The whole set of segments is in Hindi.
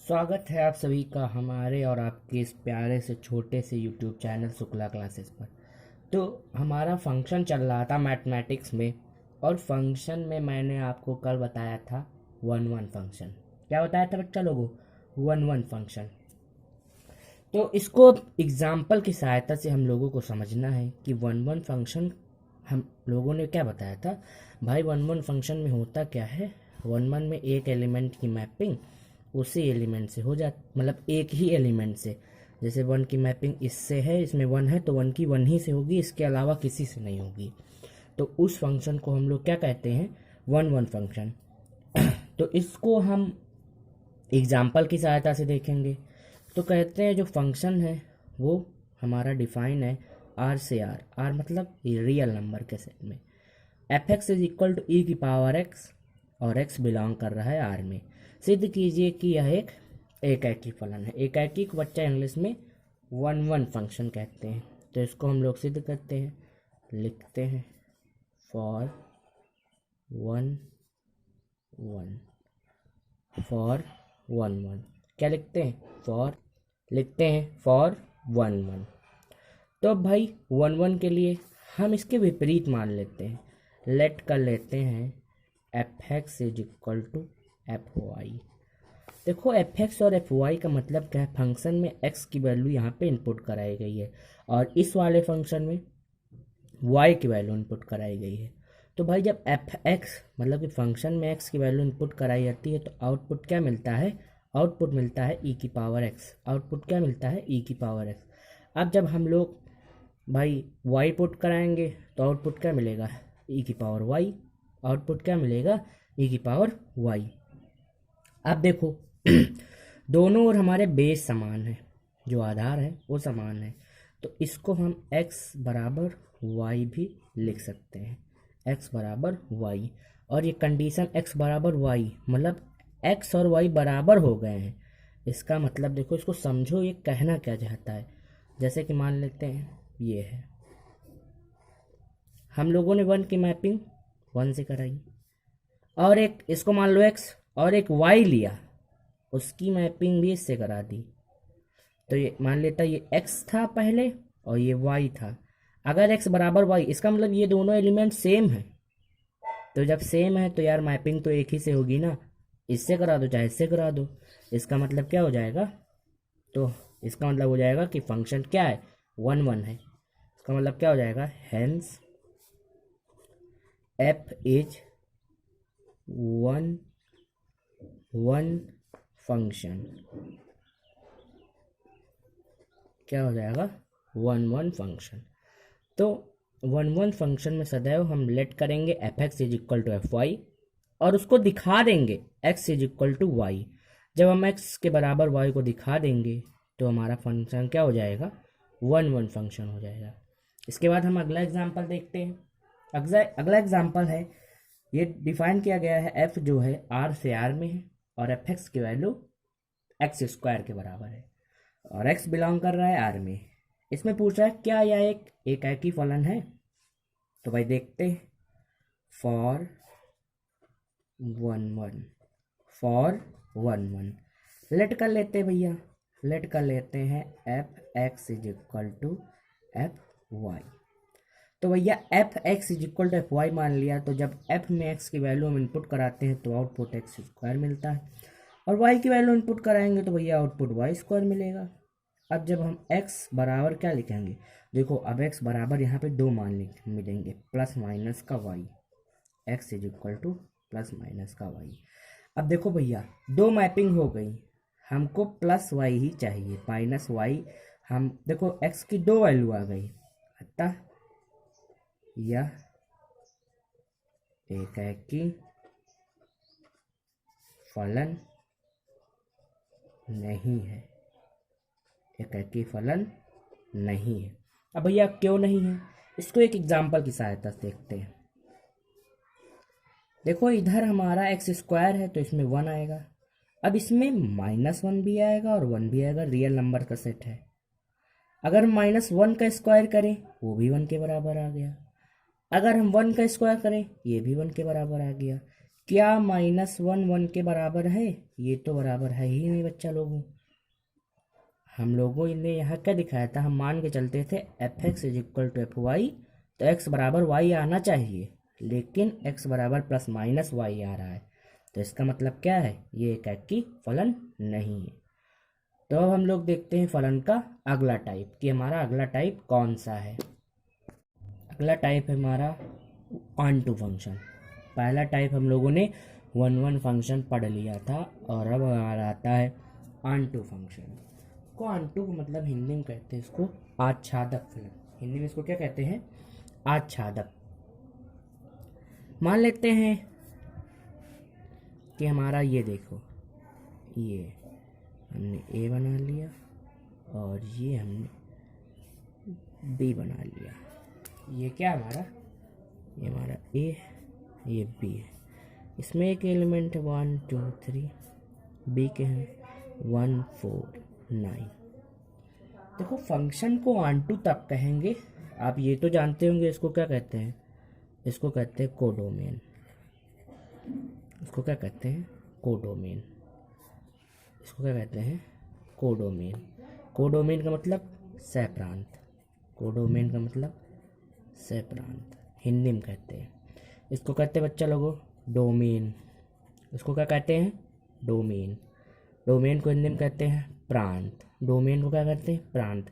स्वागत है आप सभी का हमारे और आपके इस प्यारे से छोटे से YouTube चैनल शुक्ला क्लासेस पर। तो हमारा फंक्शन चल रहा था मैथमेटिक्स में, और फंक्शन में मैंने आपको कल बताया था वन वन फंक्शन। क्या बताया था बच्चा लोगों? One one function. तो इसको एग्जाम्पल की सहायता से हम लोगों को समझना है कि वन वन फंक्शन हम लोगों ने क्या बताया था। भाई वन वन फंक्शन में होता क्या है, वन वन में एक एलिमेंट की मैपिंग उसी एलिमेंट से हो जाती, मतलब एक ही एलिमेंट से। जैसे वन की मैपिंग इससे है, इसमें वन है तो वन की वन ही से होगी, इसके अलावा किसी से नहीं होगी। तो उस फंक्शन को हम लोग क्या कहते हैं? One one function. तो इसको हम एग्जाम्पल की सहायता से देखेंगे। तो कहते हैं जो फंक्शन है वो हमारा डिफाइन है आर से आर। आर मतलब रियल नंबर के सेट में f x is equal to e की पावर एक्स, और एक्स बिलोंग कर रहा है आर में। सिद्ध कीजिए कि यह एक एकाकी फलन है। एकाकी को बच्चा इंग्लिश में वन वन फंक्शन कहते हैं। तो इसको हम लोग सिद्ध करते हैं, लिखते हैं for one one. For one one क्या लिखते हैं? फॉर लिखते हैं फॉर वन वन। तो भाई वन वन के लिए हम इसके विपरीत मान लेते हैं, लेट कर लेते हैं f x is equal to f y. देखो एफ एक्स और एफ वाई का मतलब क्या है? फंक्शन में एक्स की वैल्यू यहाँ पे इनपुट कराई गई है और इस वाले फंक्शन में वाई की वैल्यू इनपुट कराई गई है। तो भाई जब एफ एक्स मतलब कि फंक्शन में एक्स की वैल्यू इनपुट कराई जाती है तो आउटपुट क्या मिलता है? आउटपुट मिलता है ई की पावर एक्स। आउटपुट क्या मिलता है? ई की पावर एक्स। अब जब हम लोग भाई वाई पुट कराएंगे तो आउटपुट क्या मिलेगा? ई की पावर वाई। आउटपुट क्या मिलेगा? ई की पावर वाई। अब देखो दोनों ओर हमारे बेस समान है, जो आधार है वो समान है, तो इसको हम x बराबर y भी लिख सकते हैं। x बराबर y, और ये कंडीशन x बराबर y मतलब x और y बराबर हो गए हैं। इसका मतलब देखो, इसको समझो ये कहना क्या चाहता है। जैसे कि मान लेते हैं ये है, हम लोगों ने वन की मैपिंग वन से कराई, और एक इसको मान लो x और एक y लिया, उसकी मैपिंग भी इससे करा दी। तो ये मान लेता ये x था पहले और ये y था। अगर x बराबर y, इसका मतलब ये दोनों एलिमेंट सेम है। तो जब सेम है तो यार मैपिंग तो एक ही से होगी ना, इससे करा दो चाहे इससे करा दो। इसका मतलब क्या हो जाएगा? तो इसका मतलब हो जाएगा कि फंक्शन क्या है? वन वन है। इसका मतलब क्या हो जाएगा? Hence f is one one function. क्या हो जाएगा? One one function. तो वन वन फंक्शन में सदैव हम लेट करेंगे f x is equal to f y, और उसको दिखा देंगे x is equal to y. जब हम एक्स के बराबर वाई को दिखा देंगे तो हमारा फंक्शन क्या हो जाएगा? वन वन फंक्शन हो जाएगा। इसके बाद हम अगला एग्जाम्पल देखते हैं। अगला एग्जाम्पल है, ये डिफाइन किया गया है एफ जो है आर से आर में है, और एफ एक्स की वैल्यू एक्स स्क्वायर के बराबर है, और एक्स बिलोंग कर रहा है आर में। इसमें पूछ रहा है क्या यह एक एकाकी फलन है? तो भाई देखते हैं for one one. For one one let कर लेते हैं भैया, लेट कर लेते हैं f x is equal to f y. तो भैया f x is equal to f y मान लिया, तो जब एफ में एक्स की वैल्यू हम इनपुट कराते हैं तो आउटपुट एक्स स्क्वायर मिलता है, और वाई की वैल्यू इनपुट कराएंगे तो भैया आउटपुट वाई स्क्वायर मिलेगा। अब जब हम x बराबर क्या लिखेंगे? देखो अब x बराबर यहाँ पे दो मान मिलेंगे, प्लस माइनस का y। x is equal two plus minus का y। अब देखो भैया दो मैपिंग हो गई, हमको प्लस y ही चाहिए, माइनस y। हम देखो x की दो वैल्यू आ गई, अतः यह एकाकी फलन नहीं है। एकाकी फलन नहीं है। अब भैया क्यों नहीं है, इसको एक एग्जाम्पल की सहायता से देखते हैं। देखो इधर हमारा एक्स स्क्वायर है तो इसमें वन आएगा, अब इसमें माइनस वन भी आएगा और वन भी आएगा, रियल नंबर का सेट है। अगर हम माइनस वन का स्क्वायर करें वो भी वन के बराबर आ गया, अगर हम वन का स्क्वायर करें ये भी वन के बराबर आ गया। क्या -1 1 के बराबर है? ये तो बराबर है ही नहीं बच्चा लोगों। हम लोगों ने यहाँ क्या दिखाया था, हम मान के चलते थे f x is equal to f y, तो एक्स बराबर वाई आना चाहिए, लेकिन एक्स बराबर प्लस माइनस वाई आ रहा है। तो इसका मतलब क्या है, ये एक एकी फलन नहीं है। तो अब हम लोग देखते हैं फलन का अगला टाइप कि हमारा अगला टाइप कौन सा है। अगला टाइप है हमारा ऑन टू फंक्शन। पहला टाइप हम लोगों ने 1 1 फंक्शन पढ़ लिया था, और अब हमारा आता है ऑन टू फंक्शन। को ऑन टू मतलब हिंदी में कहते हैं इसको आच्छादक फलन। हिंदी में इसको क्या कहते हैं, आच्छादक। मान लेते हैं कि हमारा ये देखो, ये हमने ए बना लिया और ये हमने बी बना लिया। ये क्या हमारा, ये हमारा ए, ये बी है। इसमें एक एलिमेंट है 1 2 3, बी के हैं 1 4 9। देखो फंक्शन को ऑन टू तब कहेंगे, आप ये तो जानते होंगे इसको क्या कहते हैं, इसको कहते हैं कोडोमेन। इसको क्या कहते हैं, कोडोमेन। इसको क्या कहते हैं, कोडोमेन। कोडोमेन का मतलब सहप्रांत। कोडोमेन का मतलब सहप्रांत हिंदी में कहते हैं। इसको कहते हैं बच्चा लोगों डोमेन। इसको क्या कहते हैं, डोमेन। डोमेन को हिंदी में कहते हैं प्रांत। डोमेन को क्या कहते हैं, प्रांत।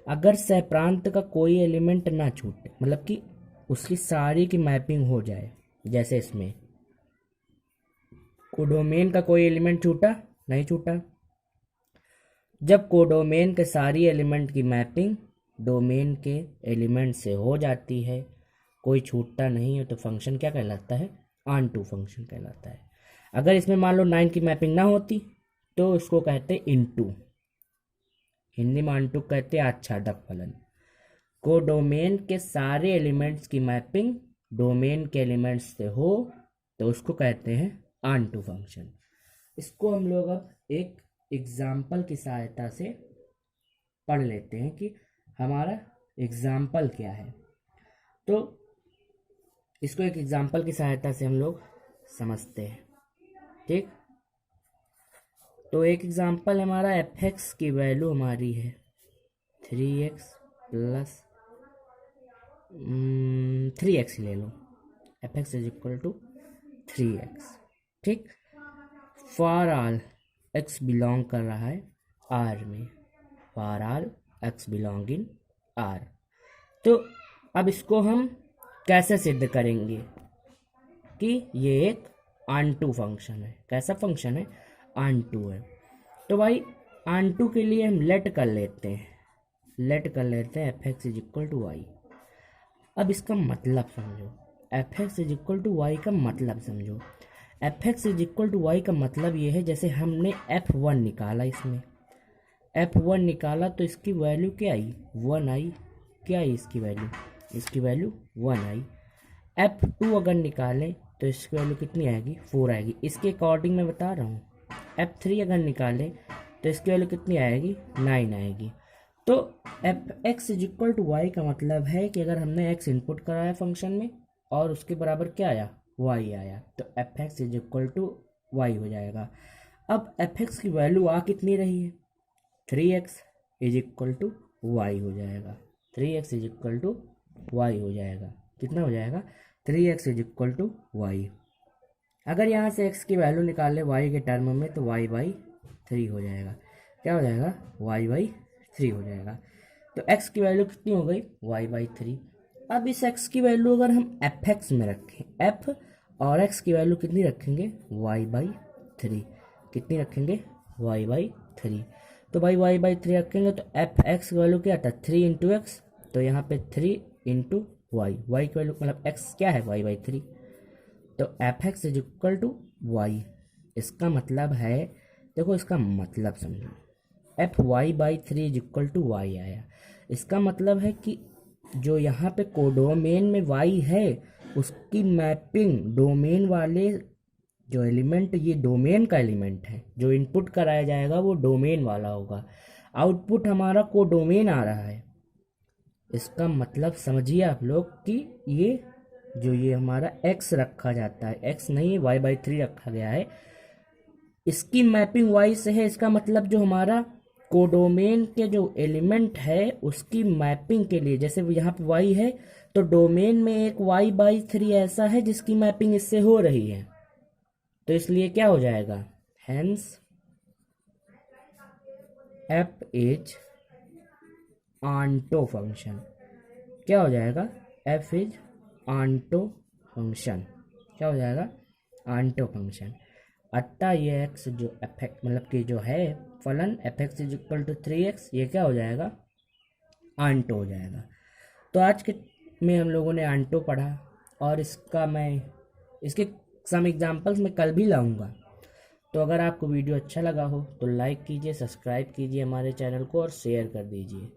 अगर सहप्रांत का कोई एलिमेंट ना छूटे, मतलब कि उसकी सारी की मैपिंग हो जाए, जैसे इसमें कोडोमेन का कोई एलिमेंट छूटा नहीं छूटा, जब कोडोमेन के सारी एलिमेंट की मैपिंग डोमेन के एलिमेंट से हो जाती है, कोई छूटता नहीं है, तो फंक्शन क्या कहलाता है, ऑन टू फंक्शन कहलाता है। अगर इसमें मान लो 9 की मैपिंग ना होती तो इसको कहते हैं इनटू। हिंदी में ऑन टू कहते हैं आच्छादक फलन। कोडोमेन के सारे एलिमेंट्स की मैपिंग डोमेन के एलिमेंट्स से हो तो उसको कहते हैं ऑन टू फंक्शन। इसको हम लोग अब एक एग्जाम्पल की सहायता से पढ़ लेते हैं कि हमारा एग्जाम्पल क्या है। तो इसको एक एग्जाम्पल की सहायता से हम लोग समझते हैं, ठीक। तो एक एग्जाम्पल हमारा एफ एक्स की वैल्यू हमारी है 3x प्लस 3x ले लो, f x is equal to 3x, ठीक। फॉर ऑल x बिलोंग कर रहा है R में, for all x belong in R। तो अब इसको हम कैसे सिद्ध करेंगे कि ये एक ऑन टू फंक्शन है। कैसा फंक्शन है, ऑन टू है। तो भाई ऑन टू के लिए हम लेट कर लेते हैं, लेट कर लेते हैं f x is equal to y. अब इसका मतलब समझो, f x is equal to y का मतलब समझो। F x is equal to y का मतलब ये है, जैसे हमने F1 निकाला, इसमें F1 निकाला तो इसकी वैल्यू क्या आई, 1 आई। क्या आई इसकी वैल्यू, इसकी वैल्यू 1 आई। F2 अगर निकालें तो इसकी वैल्यू कितनी आएगी, 4 आएगी। इसके अकॉर्डिंग मैं बता रहा हूँ। F3 अगर निकालें तो इसकी वैल्यू कितनी आएगी, 9 आएगी। तो f x is equal to y का मतलब है कि अगर हमने x इनपुट कराया फंक्शन में और उसके बराबर क्या आया, y आया, तो f x is equal to y हो जाएगा। अब एफ एक्स की वैल्यू आ कितनी रही है, 3x is equal to y हो जाएगा। 3x is equal to y हो जाएगा। कितना हो जाएगा, 3x is equal to Y. अगर यहाँ से x की वैल्यू निकाले y के टर्म में तो y बाई 3 हो जाएगा। क्या हो जाएगा, y बाई 3 हो जाएगा। तो x की वैल्यू कितनी हो गई, y बाई 3। अब इस x की वैल्यू अगर हम एफ एक्स में रखें, f और x की वैल्यू कितनी रखेंगे, y बाई 3। कितनी रखेंगे, y बाई 3। तो भाई y बाई 3 रखेंगे तो एफ एक्स की वैल्यू क्या था, 3 इंटू एक्स। तो यहाँ पे 3 इंटू वाई, वाई की वैल्यू मतलब x क्या है, y बाई 3। तो f x is equal to y. इसका मतलब है, देखो इसका मतलब समझो, f y by 3 is equal to y आया। इसका मतलब है कि जो यहाँ पे कोडोमेन में y है उसकी मैपिंग डोमेन वाले जो एलिमेंट, ये डोमेन का एलिमेंट है, जो इनपुट कराया जाएगा वो डोमेन वाला होगा। आउटपुट हमारा कोडोमेन आ रहा है। इसका मतलब समझिए आप लोग कि ये जो ये हमारा x रखा जाता है, x नहीं y/3 रखा गया है, इसकी मैपिंग y से है। इसका मतलब जो हमारा कोडोमेन के जो एलिमेंट है उसकी मैपिंग के लिए, जैसे यहाँ पे y है तो डोमेन में एक y/3 ऐसा है जिसकी मैपिंग इससे हो रही है, तो इसलिए क्या हो जाएगा, hence f is onto function. क्या हो जाएगा, f इज आंटो फंक्शन। क्या हो जाएगा, आंटो फंक्शन। अतः ये x जो एफेक्ट मतलब कि जो है फलन f(x is equal to 3x), ये क्या हो जाएगा, आंटो हो जाएगा। तो आज के में हम लोगों ने आंटो पढ़ा, और इसके सम एग्जांपल्स मैं कल भी लाऊंगा। तो अगर आपको वीडियो अच्छा लगा हो तो लाइक कीजिए, सब्सक्राइब कीजिए हमारे चैनल को और शेयर कर दीजिए।